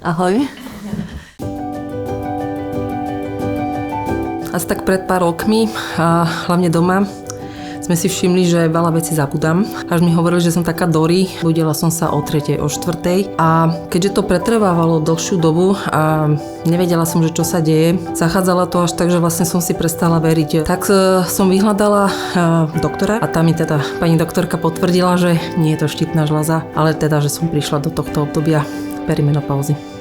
Ahoj. Asi tak pred pár rokmi, a hlavne doma, sme si všimli, že veľa vecí zabudám. Až mi hovorili, že som taká Dory. Budila som sa o 3:00, o 4:00 a keďže to pretrvávalo dlhšiu dobu a nevedela som, že čo sa deje, zachádzala to až tak, že vlastne som si prestala veriť. Tak som vyhľadala doktora a tá mi teda pani doktorka potvrdila, že nie je to štítna žľaza, ale teda, že som prišla do tohto obdobia perimenopauzy.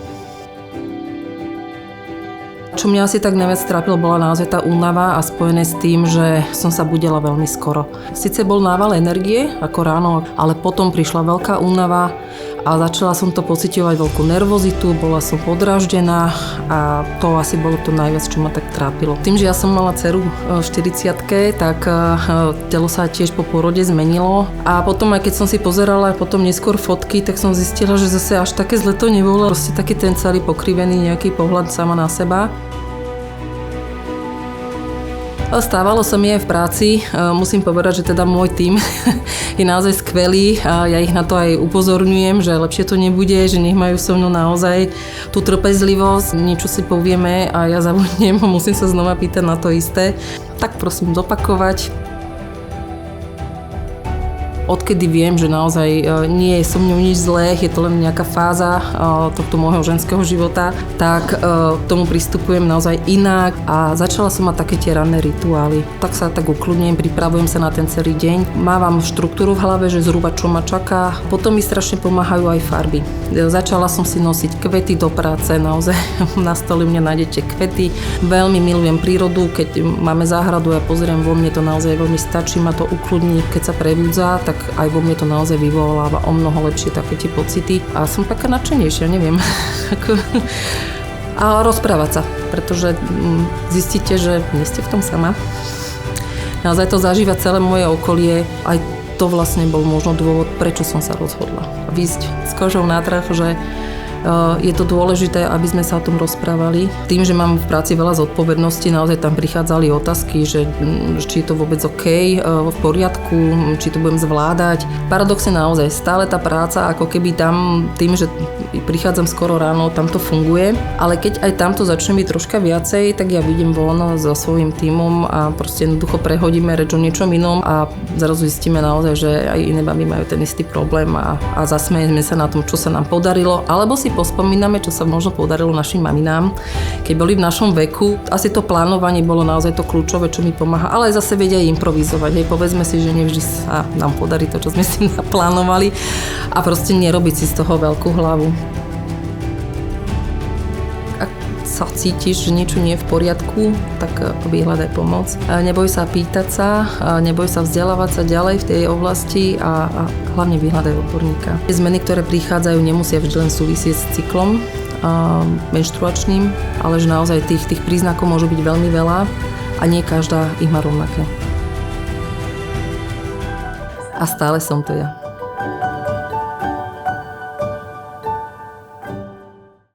Čo mňa asi tak najviac trápilo, bola naozaj tá únava a spojené s tým, že som sa budila veľmi skoro. Sice bol nával energie, ako ráno, ale potom prišla veľká únava a začala som to pociťovať veľkú nervozitu, bola som podráždená a to asi bolo to najviac, čo ma tak trápilo. Tým, že ja som mala dceru v 40-ke, tak telo sa tiež po pôrode zmenilo a potom, aj keď som si pozerala potom neskôr fotky, tak som zistila, že zase až také zle to nebolo. Proste taký ten celý pokrivený nejaký pohľad sama na seba. Stávalo sa mi aj v práci. Musím povedať, že teda môj tím je naozaj skvelý a ja ich na to aj upozorňujem, že lepšie to nebude, že nech majú so mnou naozaj tú trpezlivosť. Niečo si povieme a ja zabudnem a musím sa znova pýtať na to isté. Tak prosím zopakovať. Odkedy viem, že naozaj nie je so mnou nič zlé, je to len nejaká fáza tohto môjho ženského života, tak k tomu pristupujem naozaj inak a začala som mať také tie ranné rituály. Tak sa tak ukludnem, pripravujem sa na ten celý deň. Mávam štruktúru v hlave, že zhruba čo ma čaká. Potom mi strašne pomáhajú aj farby. Začala som si nosiť kvety do práce, naozaj na stole mňa nájdete kvety. Veľmi milujem prírodu, keď máme záhradu a pozriem vo mne, to naozaj veľmi stačí, ma to ukludní, keď sa prebudza, tak aj vo mne to naozaj vyvoláva o mnoho lepšie také tie pocity a som taká nadšenejšia, neviem. A rozprávať sa, pretože zistíte, že nie ste v tom sama. Naozaj to zažíva celé moje okolie, aj to vlastne bol možno dôvod, prečo som sa rozhodla výjsť s kožou na trh, že je to dôležité, aby sme sa o tom rozprávali. Tým, že mám v práci veľa zodpovedností, naozaj tam prichádzali otázky, že či je to vôbec OK, v poriadku, či to budem zvládať. Paradoxne naozaj, stále tá práca, ako keby tam, tým, že prichádzam skoro ráno, tam to funguje, ale keď aj tamto začne byť troška viacej, tak ja vidím von so svojím tímom a proste jednoducho prehodíme reč o niečom inom a zrazu zistíme naozaj, že aj iné baby majú ten istý problém a zasmejeme sa na tom, čo sa nám podarilo, alebo si pospomíname, čo sa možno podarilo našim maminám, keď boli v našom veku. Asi to plánovanie bolo naozaj to kľúčové, čo mi pomáha, ale aj zase vedia improvizovať. Hej, povedzme si, že nevždy sa nám podarí to, čo sme si naplánovali a proste nerobiť si z toho veľkú hlavu. Ak sa cítiš, že niečo nie je v poriadku, tak vyhľadaj pomoc. Neboj sa pýtať sa, neboj sa vzdelávať sa ďalej v tej oblasti a hlavne vyhľadaj odborníka. Tie zmeny, ktoré prichádzajú, nemusia vždy len súvisieť s cyklom menštruačným, ale že naozaj tých príznakov môže byť veľmi veľa a nie každá ich má rovnaké. A stále som to ja.